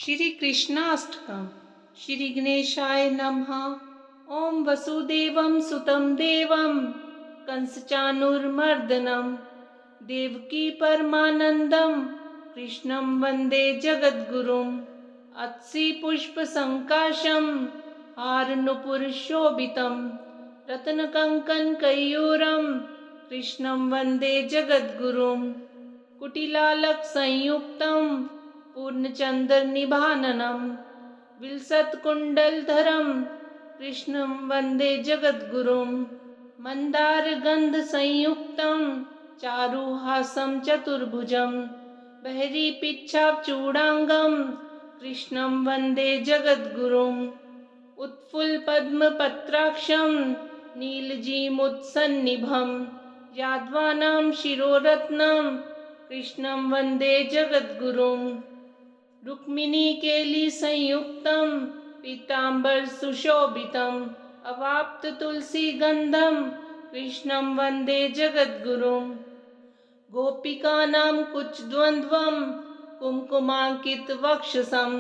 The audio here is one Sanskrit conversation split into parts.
श्री कृष्णाष्टकम। श्री गणेशाय नमः। ओम वसुदेवं सुतं देवं कंसचाणूरमर्दनं देवकी परमानंदं कृष्णं वंदे जगद्गुरुम्। अत्सि पुष्पसंकाशं हारनूपुरशोभितं रत्नकङ्कणकैयूरं कृष्णं वंदे जगद्गुरुम्। कुटिलालकसंयुक्तं पूर्णचन्द्रनिभाननं विलसत्कुण्डलधरं कृष्णं वन्दे जगद्गुरुम्। मन्दारगन्धसंयुक्तं चारुहासं चतुर्भुजं बहिरीपिच्छाचूडाङ्गं कृष्णं वन्दे जगद्गुरुम्। उत्फुल्लपद्मपत्राक्षं नीलजीमुत्सन्निभं यादवानां शिरोरत्नं कृष्णं वन्दे जगद्गुरुम्। रुक्मिणीकेलिसंयुक्तं पीताम्बर सुशोभितं अवाप्ततुलसीगन्धं कृष्णं वन्दे जगद्गुरुम्। गोपिकानां कुचद्वन्द्वं कुङ्कुमाङ्कितवक्षसं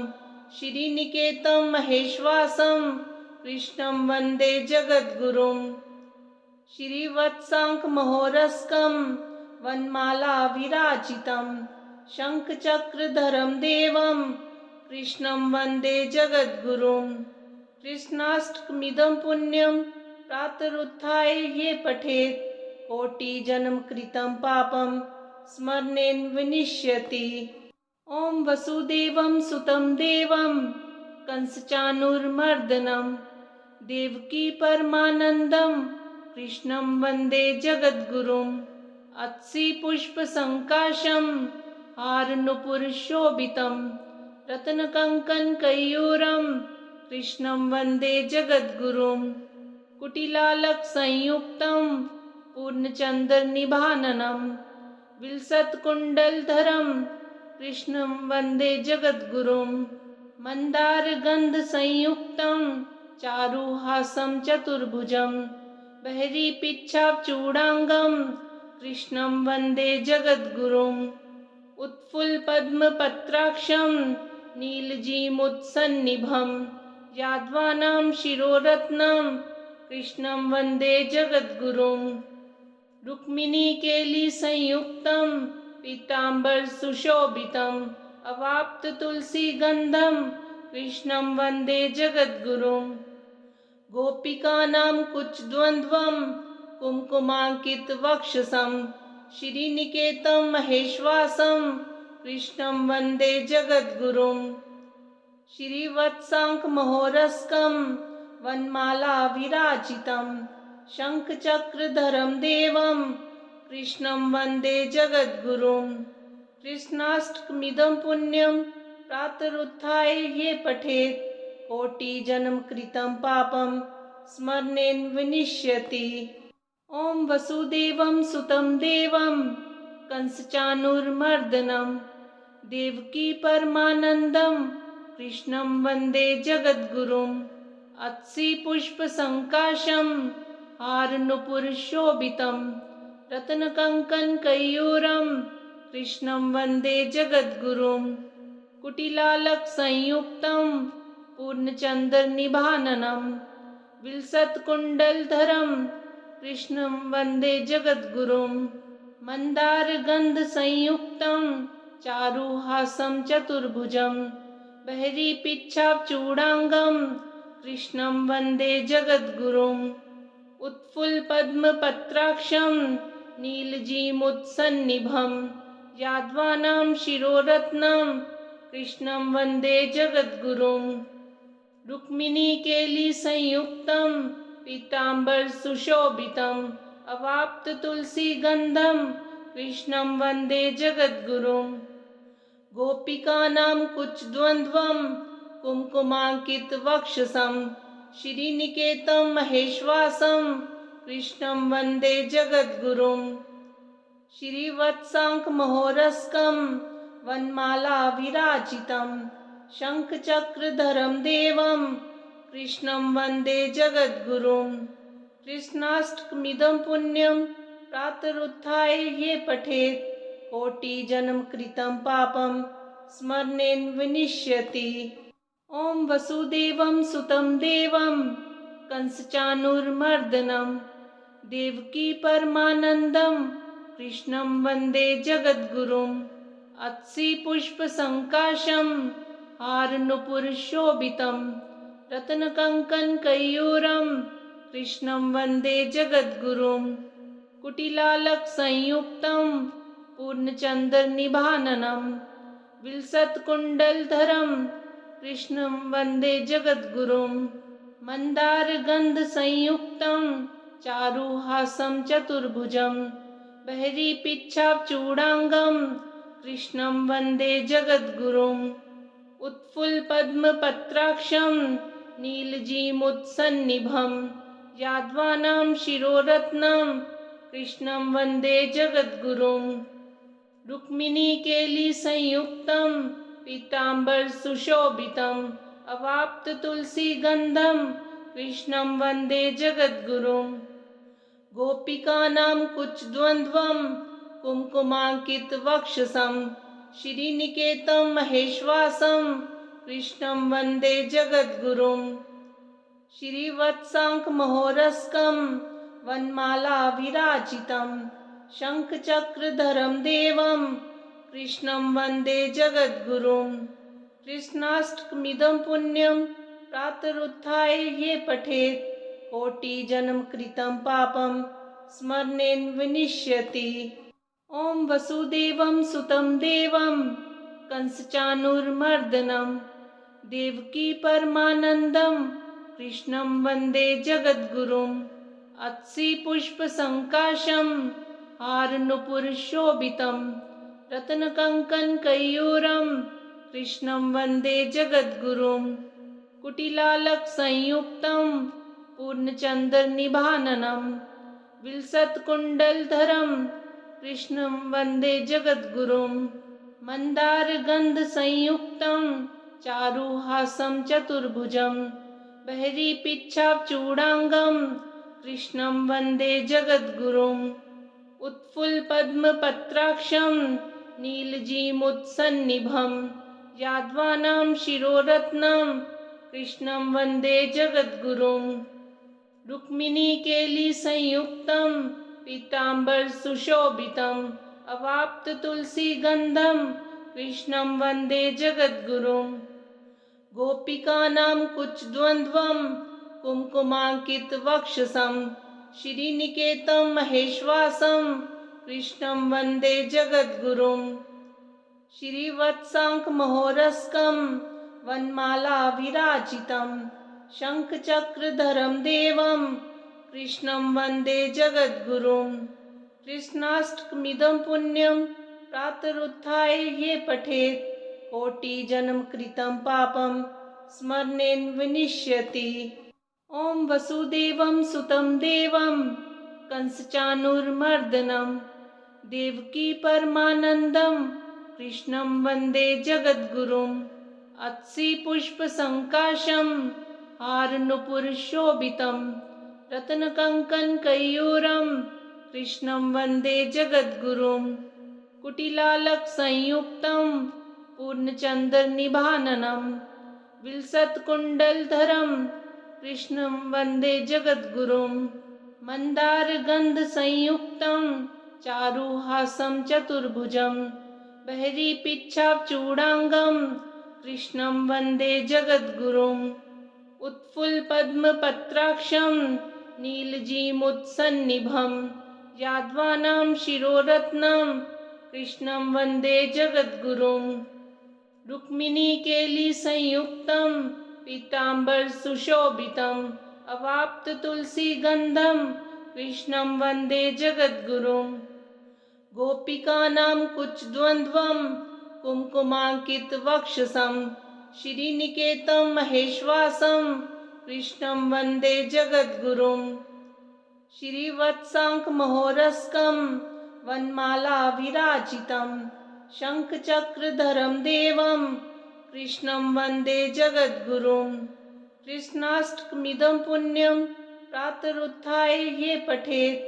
श्रीनिकेतं महेश्वासं कृष्णं वन्दे जगद्गुरुम्। श्रीवत्साङ्कमहोरस्कं वनमालाविराजितं शङ्खचक्रधरं देवं कृष्णं वन्दे जगद्गुरुम्। कृष्णाष्टकमिदं पुण्यं प्रातरुत्थाय ये पठेत् कोटिजन्मकृतं पापं स्मरणेन विनश्यति। ॐ वसुदेवं सुतं देवं कंसचाणूरमर्दनं देवकी परमानंदं कृष्णं वन्दे जगद्गुरुम्। अत्सि पुष्पसंकाशं हारनूपुरशोभितं रत्नकङ्कणकैयूरं कृष्णं वन्दे जगद्गुरुम्। कुटिलालकसंयुक्तं पूर्णचन्द्रनिभाननं विलसत्कुण्डलधरं कृष्णं वन्दे जगद्गुरुम्। मन्दारगन्धसंयुक्तं चारुहासं चतुर्भुजं बहिरीपिच्छाचूडाङ्गं कृष्णं वन्दे जगद्गुरुम्। उत्फुल्लपद्मपत्राक्षं नीलजीमुत्सन्निभं यादवानां शिरोरत्नं कृष्णं वन्दे जगद्गुरुम्। रुक्मिणीकेलिसंयुक्तं पीताम्बर सुशोभितं अवाप्ततुलसीगन्धं कृष्णं वन्दे जगद्गुरुम्। गोपिकानां कुचद्वन्द्वं कुङ्कुमाङ्कितवक्षसं श्रीनिकेतं महेश्वासं कृष्णं वन्दे जगद्गुरुम्। श्रीवत्साङ्कमहोरस्कं वनमालाविराजितं शङ्खचक्रधरं देवं कृष्णं वन्दे जगद्गुरुम्। कृष्णाष्टकमिदं पुण्यं प्रातरुत्थाय ये पठेत् कोटिजन्मकृतं पापं स्मरणेन विनश्यति। ॐ वसुदेवं सुतं देवं कंसचाणूरमर्दनं देवकी परमानंदं कृष्णं वन्दे जगद्गुरुम्। अत्सि पुष्पसंकाशं हारनूपुरशोभितं रत्नकङ्कणकैयूरं कृष्णं वन्दे जगद्गुरुम्। कुटिलालकसंयुक्तं पूर्णचन्द्रनिभाननं विलसत्कुण्डलधरं कृष्णं वन्दे जगद्गुरुम्। मन्दारगन्धसंयुक्तं चारुहासं चतुर्भुजं बहिरीपिच्छाचूडाङ्गं कृष्णं वन्दे जगद्गुरुम्। उत्फुल्लपद्मपत्राक्षं नीलजीमुत्सन्निभं यादवानां शिरोरत्नं कृष्णं वन्दे जगद्गुरुम्। रुक्मिणीकेलिसंयुक्तं पीताम्बर सुशोभितं अवाप्ततुलसीगन्धं कृष्णं वन्दे जगद्गुरुम्। गोपिकानां कुचद्वन्द्वं कुङ्कुमाङ्कितवक्षसं श्रीनिकेतं महेश्वासं कृष्णं वन्दे जगद्गुरुम्। श्रीवत्साङ्कमहोरस्कं वनमालाविराजितं शङ्खचक्रधरं देवं कृष्णं वन्दे जगद्गुरुम्। कृष्णाष्टकमिदं पुण्यं प्रातरुत्थाय ये पठेत् कोटिजन्मकृतं पापं स्मरणेन विनिश्यति। ॐ वसुदेवं सुतं देवं कंसचाणूरमर्दनं देवकी परमानन्दं कृष्णं वन्दे जगद्गुरुम्। अत्सि पुष्पसङ्काशं हारनूपुरशोभितं रत्नकङ्कणकैयूरं कृष्णं वन्दे जगद्गुरुम्। कुटिलालकसंयुक्तं पूर्णचन्द्रनिभाननं विलसत्कुण्डलधरं कृष्णं वन्दे जगद्गुरुम्। मन्दारगन्धसंयुक्तं चारुहासं चतुर्भुजं बहिरीपिच्छाचूडाङ्गं कृष्णं वन्दे जगद्गुरुम्। उत्फुल्लपद्मपत्राक्षं नीलजीमुत्सन्निभं यादवानां शिरोरत्नं कृष्णं वन्दे जगद्गुरुम्। रुक्मिणीकेलिसंयुक्तं पीताम्बरसुशोभितं अवाप्ततुलसीगन्धं कृष्णं वन्दे जगद्गुरुम्। गोपिकानां कुचद्वन्द्वं कुङ्कुमाङ्कितवक्षसं श्रीनिकेतं महेश्वासं कृष्णं वन्दे जगद्गुरुम्। श्रीवत्साङ्कमहोरस्कं वनमालाविराजितं शङ्खचक्रधरं देवं कृष्णं वन्दे जगद्गुरुम्। कृष्णाष्टकमिदं पुण्यं प्रातरुत्थाय ये पठेत् कोटिजन्मकृतं पापं स्मरणेन विनिश्यति। ॐ वसुदेवं सुतं देवं कंसचाणूरमर्दनं देवकी परमानन्दं कृष्णं वन्दे जगद्गुरुम्। अत्सि पुष्पसङ्काशं हारनूपुरशोभितं रत्नकङ्कणकैयूरं कृष्णं वन्दे जगद्गुरुम्। कुटिलालकसंयुक्तं पूर्णचन्द्रनिभाननं विलसत्कुण्डलधरं कृष्णं वन्दे जगद्गुरुम्। मन्दारगन्धसंयुक्तं चारुहासं चतुर्भुजं बहिरीपिच्छाचूडाङ्गं कृष्णं वन्दे जगद्गुरुम्। उत्फुल्लपद्मपत्राक्षं नीलजीमुत्सन्निभं यादवानां शिरोरत्नं कृष्णं वन्दे जगद्गुरुम्। रुक्मिणीकेलिसंयुक्तं पीताम्बरसुशोभितं अवाप्ततुलसीगन्धं कृष्णं वन्दे जगद्गुरुम्। गोपिकानां कुचद्वन्द्वं कुङ्कुमाङ्कितवक्षसं श्रीनिकेतं महेश्वासं कृष्णं वन्दे जगद्गुरुम्। श्रीवत्साङ्कमहोरस्कं वनमालाविराजितं शङ्खचक्रधरं देवं कृष्णं वन्दे जगद्गुरुम्। कृष्णाष्टकमिदं पुण्यं प्रातरुत्थाय ये पठेत् कोटिजन्मकृतं पापं स्मरणेन विनिश्यति। ॐ वसुदेवं सुतं देवं कंसचाणूरमर्दनं देवकी परमानन्दं कृष्णं वन्दे जगद्गुरुम्। अत्सि पुष्पसङ्काशं हारनूपुरशोभितं रत्नकङ्कणकैयूरं कृष्णं वन्दे जगद्गुरुम्। कुटिलालकसंयुक्तं पूर्णचन्द्रनिभाननं विलसत्कुण्डलधरं कृष्णं वन्दे जगद्गुरुम्। मन्दारगन्धसंयुक्तं चारुहासं चतुर्भुजं बहिरीपिच्छाचूडाङ्गं कृष्णं वन्दे जगद्गुरुम्। उत्फुल्लपद्मपत्राक्षं नीलजीमुत्सन्निभं यादवानां शिरोरत्नं कृष्णं वन्दे जगद्गुरुम्। रुक्मिणीकेलिसंयुक्तं पीताम्बरसुशोभितं अवाप्ततुलसीगन्धं कृष्णं वन्दे जगद्गुरुम्। गोपिकानां कुचद्वन्द्वं कुङ्कुमाङ्कितवक्षसं श्रीनिकेतं महेश्वासं कृष्णं वन्दे जगद्गुरुम्। श्रीवत्साङ्कमहोरस्कं वनमालाविराजितं शङ्खचक्रधरं देवं कृष्णं वन्दे जगद्गुरुम्। कृष्णाष्टकमिदं पुण्यं प्रातरुत्थाय ये पठेत्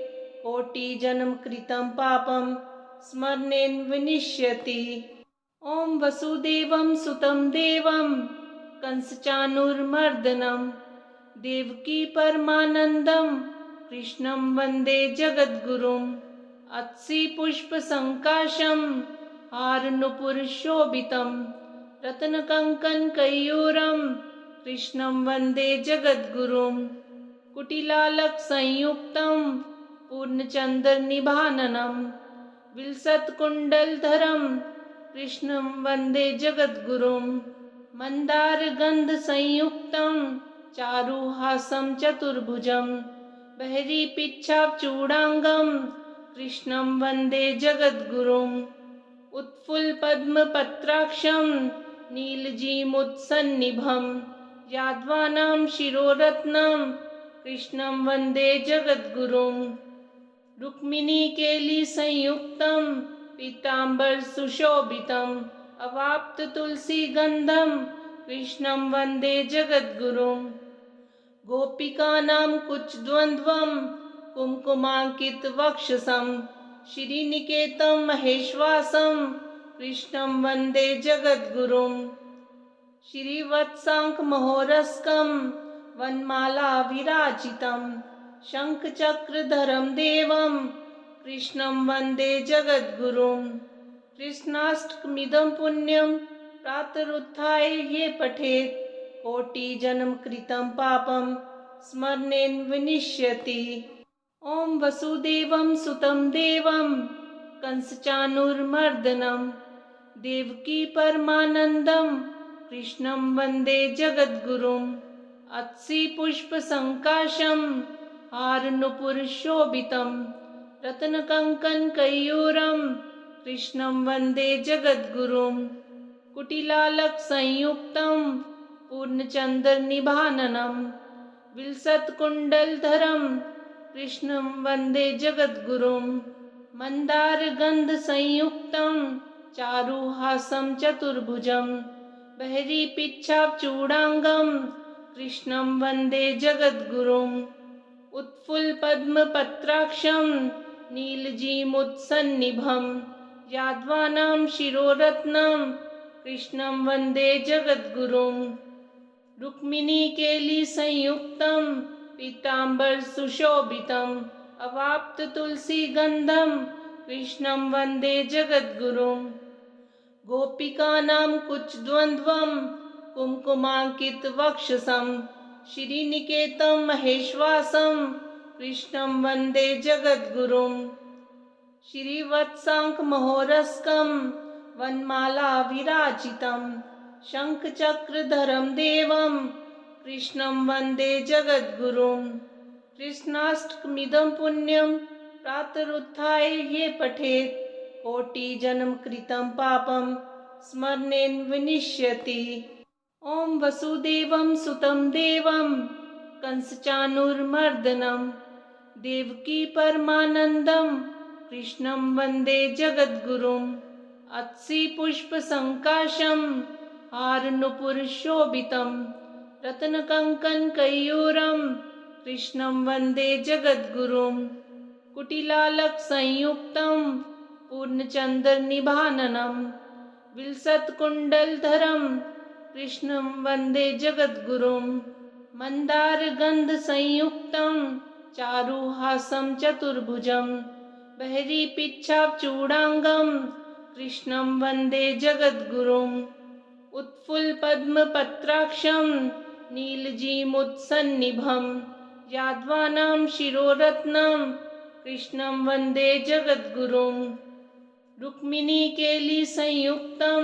कोटिजन्मकृतं पापं स्मरणेन विनिश्यति। ॐ वसुदेवं सुतं देवं कंसचाणूरमर्दनं देवकी परमानन्दं कृष्णं वन्दे जगद्गुरुम् अत्सि पुष्पसङ्काशं हारनूपुरशोभितं रत्नकङ्कणकैयूरं कृष्णं वन्दे जगद्गुरुम् कुटिलालकसंयुक्तं पूर्णचन्द्रनिभाननं विलसत्कुण्डलधरं कृष्णं वन्दे जगद्गुरुम् मन्दारगन्धसंयुक्तं चारुहासं चतुर्भुजं बहिरीपिच्छाचूडाङ्गं कृष्णं वन्दे जगद्गुरुम् उत्फुल्लपद्मपत्राक्षं नीलजीमुत्सन्निभं यादवानां शिरोरत्नं कृष्णं वन्दे जगद्गुरुम् रुक्मिणीकेलिसंयुक्तं पीताम्बरसुशोभितम् अवाप्ततुलसीगन्धं कृष्णं वन्दे जगद्गुरुम् गोपिकानां कुचद्वन्द्वं कुङ्कुमाङ्कितवक्षसं श्रीनिकेतं महेश्वासं कृष्णं वन्दे जगद्गुरुम् श्रीवत्साङ्कमहोरस्कं वनमालाविराजितं शङ्खचक्रधरं देवं कृष्णं वन्दे जगद्गुरुम् कृष्णाष्टकमिदं पुण्यं प्रातरुत्थाय ये पठेत् कोटिजन्मकृतं पापं स्मरणेन विनश्यति। ॐ वसुदेवं सुतं देवं कंसचाणूरमर्दनं देवकी परमानन्दं कृष्णं वन्दे जगद्गुरुम् अत्सि पुष्पसङ्काशं हारनूपुरशोभितं रत्नकङ्कणकैयूरं कृष्णं वन्दे जगद्गुरुम् कुटिलालकसंयुक्तं पूर्णचन्द्रनिभाननं विलसत्कुण्डलधरं कृष्णं वन्दे जगद्गुरुम् मन्दारगन्धसंयुक्तं चारुहासं चतुर्भुजं बहिरीपिच्छाचूडाङ्गं कृष्णं वन्दे जगद्गुरुम् उत्फुल्लपद्मपत्राक्षं नीलजीमुत्सन्निभं यादवानां शिरोरत्नं कृष्णं वन्दे जगद्गुरुम् रुक्मिणीकेलिसंयुक्तं पीताम्बरसुशोभितम् अवाप्ततुलसीगन्धं कृष्णं वन्दे जगद्गुरुम् गोपिकानां कुचद्वन्द्वं कुङ्कुमाङ्कितवक्षसं श्रीनिकेतं महेश्वासं कृष्णं वन्दे जगद्गुरुम् श्रीवत्साङ्कमहोरस्कं वनमालाविराजितं शङ्खचक्रधरं देवं कृष्णं वन्दे जगद्गुरुम् कृष्णाष्टकमिदं पुण्यं प्रातरुत्थाय ये पठेत् कोटिजन्मकृतं पापं स्मरणेन विनश्यति। ॐ वसुदेवं सुतं देवं कंसचाणूरमर्दनं देवकी परमानन्दं कृष्णं वन्दे जगद्गुरुम् अत्सि पुष्पसङ्काशं हारनूपुरशोभितं रत्नकङ्कणकैयूरं कृष्णं वन्दे जगद्गुरुम् कुटिलालकसंयुक्तं पूर्णचन्द्रनिभाननं विलसत्कुण्डलधरं कृष्णं वन्दे जगद्गुरुम् मन्दारगन्धसंयुक्तं चारुहासं चतुर्भुजं बहिरीपिच्छाचूडाङ्गं कृष्णं वन्दे जगद्गुरुम् उत्फुल्लपद्मपत्राक्षं नीलजीमुत्सन्निभं यादवानां शिरोरत्नं कृष्णं वन्दे जगद्गुरुम् रुक्मिणीकेलिसंयुक्तं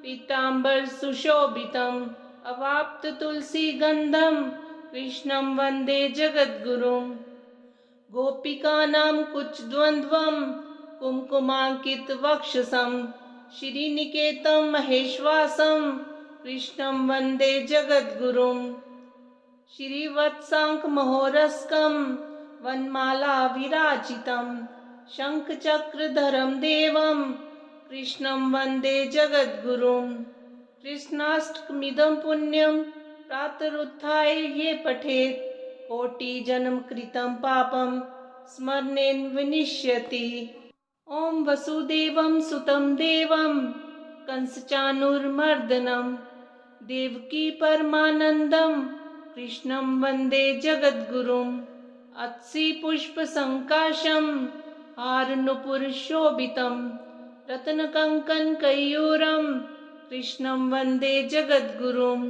पीताम्बरसुशोभितम् अवाप्ततुलसीगन्धं कृष्णं वन्दे जगद्गुरुम् गोपिकानां कुचद्वन्द्वं कुङ्कुमाङ्कितवक्षसं श्रीनिकेतं महेश्वासं कृष्णं वन्दे जगद्गुरुम् श्रीवत्साङ्कमहोरस्कं वनमालाविराजितं शङ्खचक्रधरं देवं कृष्णं वन्दे जगद्गुरुम् कृष्णाष्टकमिदं पुण्यं प्रातरुत्थाय ये पठेत् कोटिजन्मकृतं पापं स्मरणेन विनश्यति। ॐ वसुदेवं सुतं देवं कंसचाणूरमर्दनं देवकी परमानन्दं कृष्णं वन्दे जगद्गुरुम् अत्सिपुष्पसङ्काशं हारनूपुरशोभितं रत्नकङ्कणकैयूरं कृष्णं वन्दे जगद्गुरुम्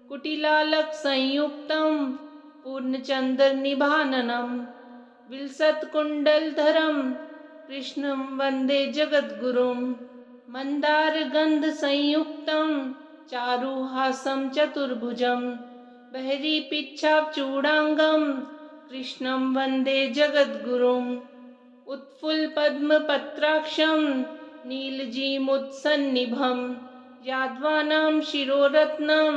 कुटिलालकसंयुक्तं पूर्णचन्द्रनिभाननं विलसत्कुण्डलधरं कृष्णं वन्दे जगद्गुरुम् मन्दारगन्धसंयुक्तं चारुहासं चतुर्भुजं बहिरीपिच्छाचूडाङ्गं कृष्णं वन्दे जगद्गुरुम् उत्फुल्लपद्मपत्राक्षं नीलजीमुत्सन्निभं यादवानां शिरोरत्नं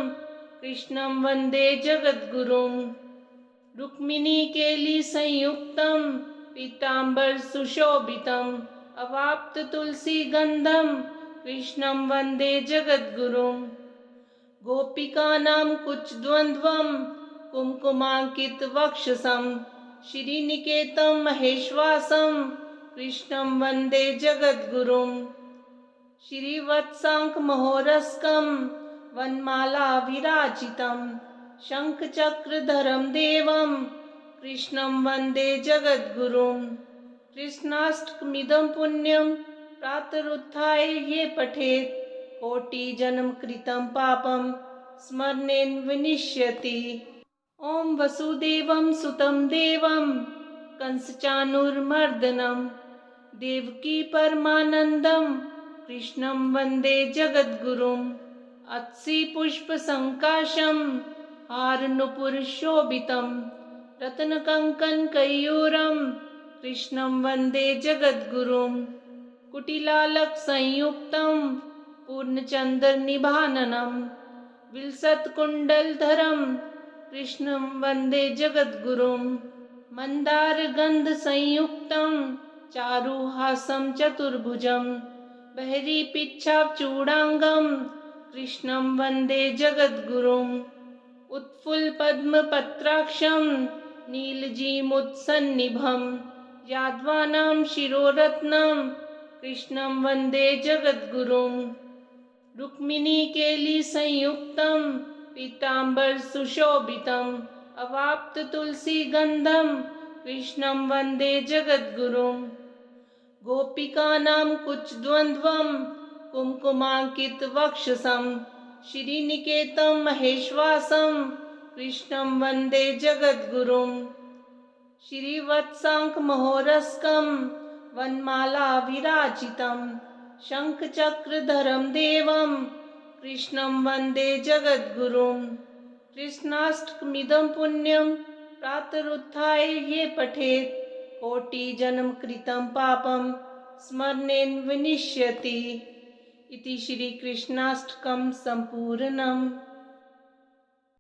कृष्णं वन्दे जगद्गुरुम् रुक्मिणीकेलिसंयुक्तं पीताम्बरसुशोभितम् अवाप्ततुलसीगन्धं कृष्णं वन्दे जगद्गुरुम् गोपिकानां कुचद्वन्द्वं कुङ्कुमाङ्कितवक्षसं श्रीनिकेतं महेश्वासं कृष्णं वन्दे जगद्गुरुम् श्रीवत्साङ्कमहोरस्कं वनमालाविराजितं शङ्खचक्रधरं देवं कृष्णं वन्दे जगद्गुरुम् कृष्णाष्टकमिदं पुण्यं प्रातरुत्थाय ये पठेत् कोटिजन्मकृतं पापं स्मरणेन विनश्यति। ॐ वसुदेवं सुतं देवं कंसचाणूरमर्दनं देवकी परमानन्दं कृष्णं वन्दे जगद्गुरुम् अत्सिपुष्पसङ्काशं हारनूपुरशोभितं रत्नकङ्कणकैयूरं कृष्णं वन्दे जगद्गुरुम् कुटिलालकसंयुक्तं पूर्णचन्द्रनिभाननं विलसत्कुण्डलधरं कृष्णं वन्दे जगद्गुरुम् मन्दारगन्धसंयुक्तं चारुहासं चतुर्भुजं बहिरीपिच्छाचूडाङ्गं कृष्णं वन्दे जगद्गुरुम् उत्फुल्लपद्मपत्राक्षं नीलजीमुत्सन्निभं यादवानां शिरोरत्नं कृष्णं वन्दे जगद्गुरुम् रुक्मिणीकेलिसंयुक्तं पीताम्बरसुशोभितम् अवाप्ततुलसीगन्धं कृष्णं वन्दे जगद्गुरुम् गोपिकानां कुचद्वन्द्वं कुङ्कुमाङ्कितवक्षसं श्रीनिकेतं महेश्वासं कृष्णं वन्दे जगद्गुरुम् श्रीवत्साङ्कमहोरस्कं वनमालाविराजितं शङ्खचक्रधरं देवं कृष्णं वन्दे जगद्गुरुम् कृष्णाष्टकमिदं पुण्यं प्रातरुत्थाय ये पठेत् कोटिजन्मकृतं पापं स्मरणेन विनश्यति। इति श्रीकृष्णाष्टकं सम्पूर्णम्।